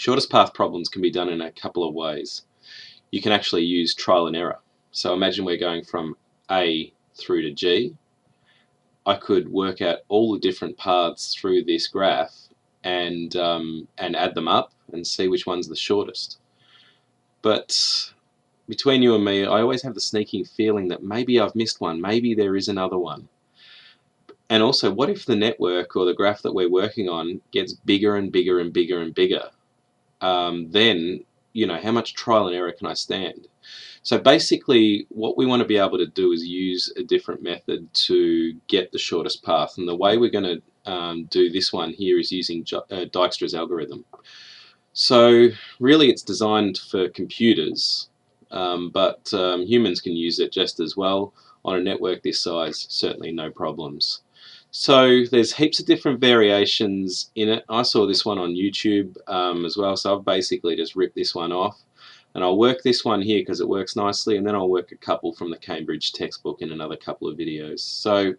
Shortest path problems can be done in a couple of ways. You can actually use trial and error. So imagine we're going from A through to G. I could work out all the different paths through this graph and add them up and see which one's the shortest. But between you and me, I always have the sneaking feeling that maybe I've missed one, maybe there is another one. And also, what if the network or the graph that we're working on gets bigger and bigger and bigger and bigger? Then, how much trial and error can I stand? So basically, what we want to be able to do is use a different method to get the shortest path. And the way we're going to do this one here is using Dijkstra's algorithm. So really, it's designed for computers, but humans can use it just as well. On a network this size, certainly no problems. So there's heaps of different variations in it. I saw this one on YouTube as well, so I've basically just ripped this one off. And I'll work this one here because it works nicely, and then I'll work a couple from the Cambridge textbook in another couple of videos. So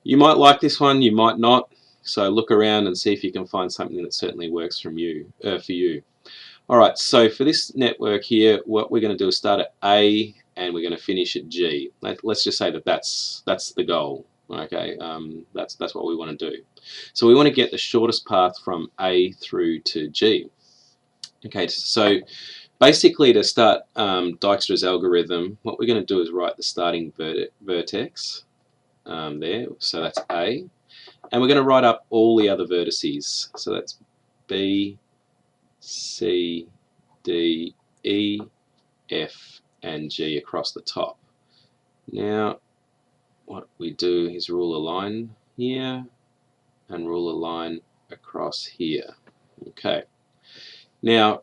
you might like this one, you might not. So look around and see if you can find something that certainly works for you. Alright, so for this network here, what we're going to do is start at A and we're going to finish at G. Let's just say that that's the goal. Okay, that's what we want to do. So we want to get the shortest path from A through to G. Okay, so basically to start Dijkstra's algorithm, what we're going to do is write the starting vertex there, so that's A, and we're going to write up all the other vertices. So that's B, C, D, E, F, and G across the top. Now, what we do is rule a line here and rule a line across here. Okay. Now,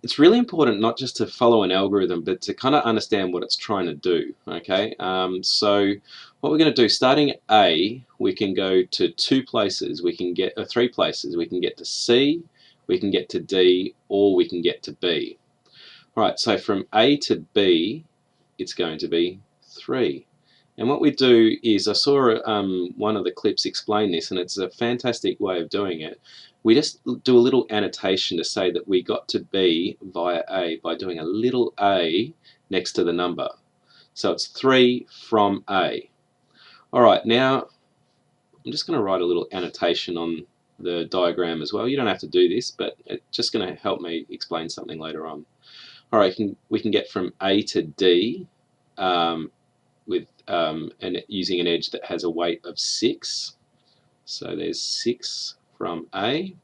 it's really important not just to follow an algorithm, but to kind of understand what it's trying to do. Okay. So what we're going to do, starting at A, we can go to two places. We can get three places. We can get to C, we can get to D, or we can get to B. All right. So from A to B, it's going to be 3. And what we do is, I saw one of the clips explain this, and it's a fantastic way of doing it. We just do a little annotation to say that we got to B via A by doing a little a next to the number. So it's 3 from A. Alright, now I'm just going to write a little annotation on the diagram as well. You don't have to do this, but it's just going to help me explain something later on. Alright, we can get from A to D with using an edge that has a weight of 6. So there's 6 from A.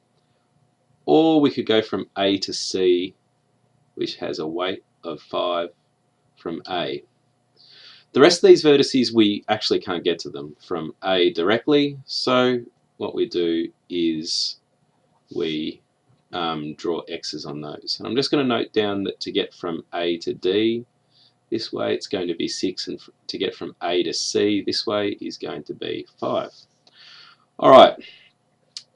Or we could go from A to C, which has a weight of 5 from A. The rest of these vertices, we actually can't get to them from A directly, so what we do is we draw X's on those. And I'm just going to note down that to get from A to D, this way it's going to be 6, and to get from A to C this way is going to be 5. Alright,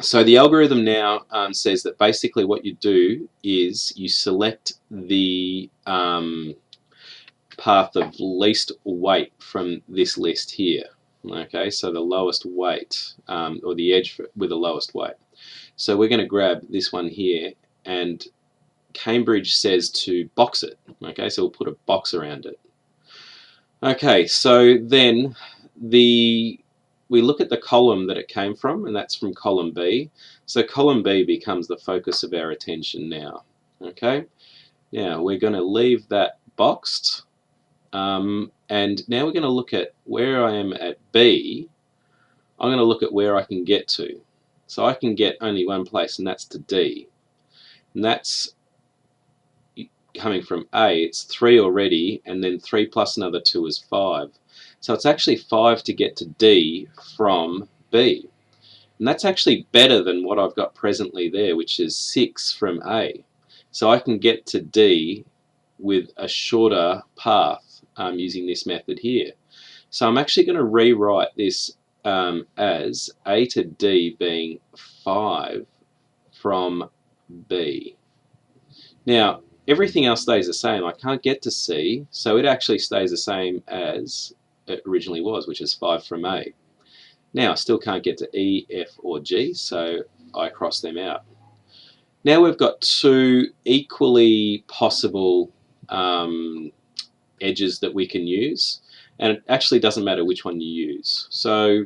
so the algorithm now says that basically what you do is you select the path of least weight from this list here. Okay, so the lowest weight, or the edge with the lowest weight. So we're going to grab this one here, and Cambridge says to box it. Okay, so we'll put a box around it. Okay, so then we look at the column that it came from, and that's from column B. So column B becomes the focus of our attention now. Okay, now we're going to leave that boxed, and now we're going to look at where I am at B. I'm going to look at where I can get to. So I can get only one place, and that's to D. And that's coming from A. It's 3 already, and then 3 plus another 2 is 5. So it's actually 5 to get to D from B. And that's actually better than what I've got presently there, which is 6 from A. So I can get to D with a shorter path using this method here. So I'm actually going to rewrite this as A to D being 5 from B. Now, everything else stays the same. I can't get to C, so it actually stays the same as it originally was, which is 5 from A. Now, I still can't get to E, F, or G, so I cross them out. Now we've got two equally possible edges that we can use, and it actually doesn't matter which one you use. So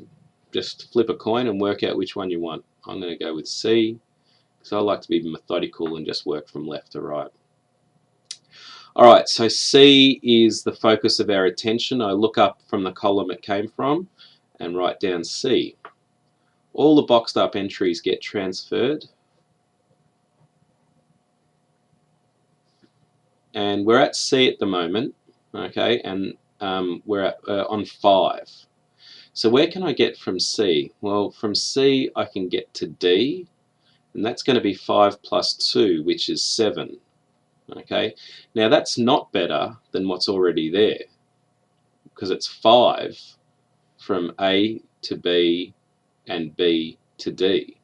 just flip a coin and work out which one you want. I'm going to go with C, because I like to be methodical and just work from left to right. Alright, so C is the focus of our attention. I look up from the column it came from and write down C. All the boxed up entries get transferred, and we're at C at the moment, okay, and we're at, on 5. So where can I get from C? Well, from C I can get to D, and that's going to be 5 plus 2, which is 7. Okay, now that's not better than what's already there, because it's 5 from A to B and B to D.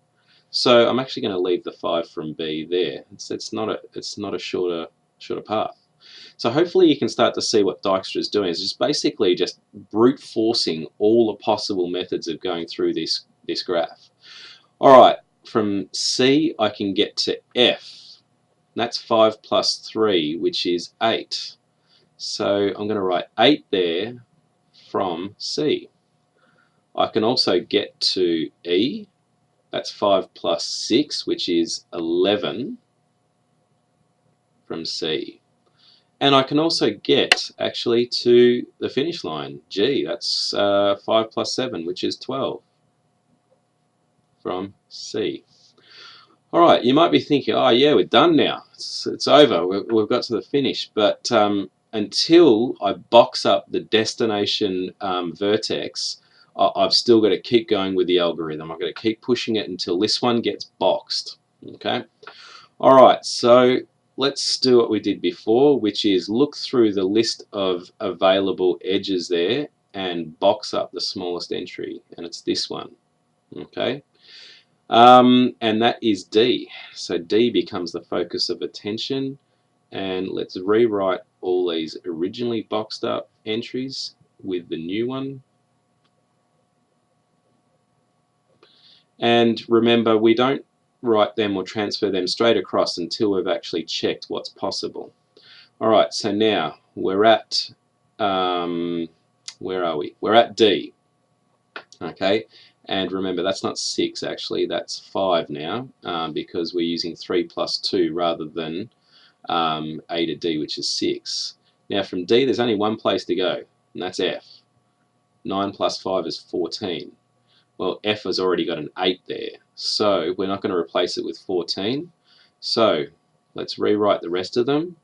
So I'm actually going to leave the 5 from B there. It's not a shorter path. So hopefully you can start to see what Dijkstra is doing. It's just basically just brute forcing all the possible methods of going through this graph. All right, from C I can get to F. That's 5 plus 3, which is 8. So I'm going to write 8 there from C. I can also get to E. That's 5 plus 6, which is 11 from C. And I can also get actually to the finish line, G. That's 5 plus 7, which is 12 from C. All right, you might be thinking, oh yeah, we're done now. It's over. We've got to the finish. But until I box up the destination vertex, I've still got to keep going with the algorithm. I've got to keep pushing it until this one gets boxed. Okay. All right, so let's do what we did before, which is look through the list of available edges there and box up the smallest entry, and it's this one. Okay. And that is D. So D becomes the focus of attention, and let's rewrite all these originally boxed up entries with the new one. And remember, we don't write them or transfer them straight across until we've actually checked what's possible. All right, so now we're at, where are we? We're at D, okay? And remember, that's not 6 actually, that's 5 now, because we're using 3 plus 2 rather than A to D, which is 6. Now from D, there's only one place to go, and that's F. 9 plus 5 is 14. Well, F has already got an 8 there, so we're not going to replace it with 14. So let's rewrite the rest of them,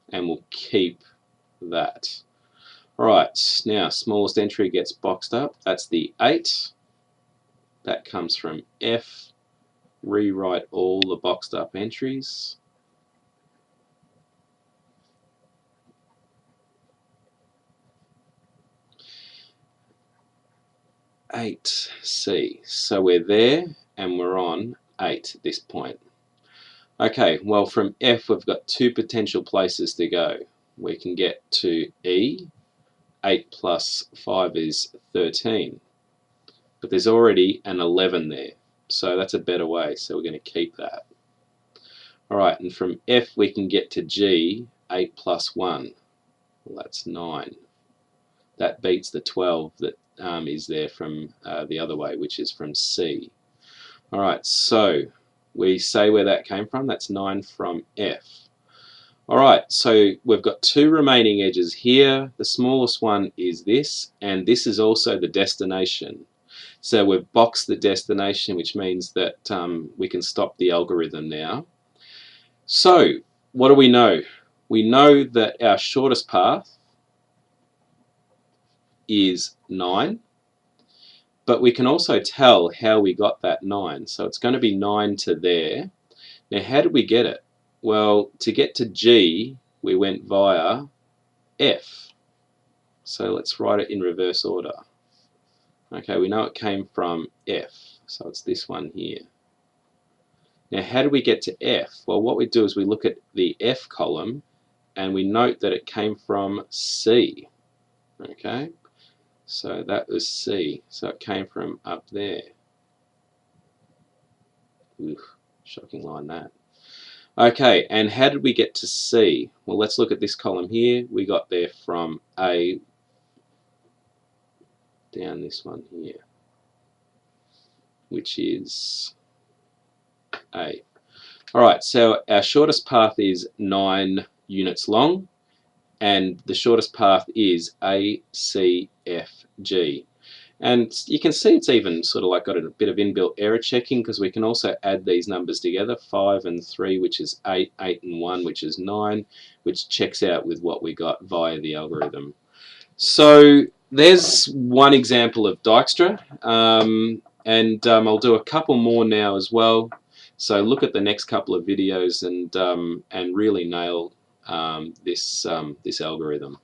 and we'll keep that. Alright, now smallest entry gets boxed up. That's the 8. That comes from F. Rewrite all the boxed up entries. C. So we're there and we're on 8 at this point. Okay, well from F we've got 2 potential places to go. We can get to E. 8 plus 5 is 13. But there's already an 11 there. So that's a better way, so we're going to keep that. Alright, and from F we can get to G. 8 plus 1. Well, that's 9. That beats the 12 that is there from the other way, which is from C. Alright, so we say where that came from. That's 9 from F. Alright, so we've got 2 remaining edges here. The smallest one is this, and this is also the destination. So we've boxed the destination, which means that we can stop the algorithm now. So what do we know? We know that our shortest path is 9, but we can also tell how we got that 9. So it's going to be 9 to there. Now how did we get it? Well, to get to G, we went via F. So let's write it in reverse order. Okay, we know it came from F, so it's this one here. Now how do we get to F? Well, what we do is we look at the F column and we note that it came from C. Okay, so that was C, so it came from up there. Oof. Shocking line that. Okay, and how did we get to C? Well, let's look at this column here. We got there from A down this one here, which is A. Alright, so our shortest path is 9 units long, and the shortest path is A, C, F, G. And you can see it's even sort of like got a bit of inbuilt error checking, because we can also add these numbers together, 5 and 3, which is 8, 8 and 1, which is 9, which checks out with what we got via the algorithm. So there's one example of Dijkstra, and I'll do a couple more now as well. So look at the next couple of videos and really nail this algorithm.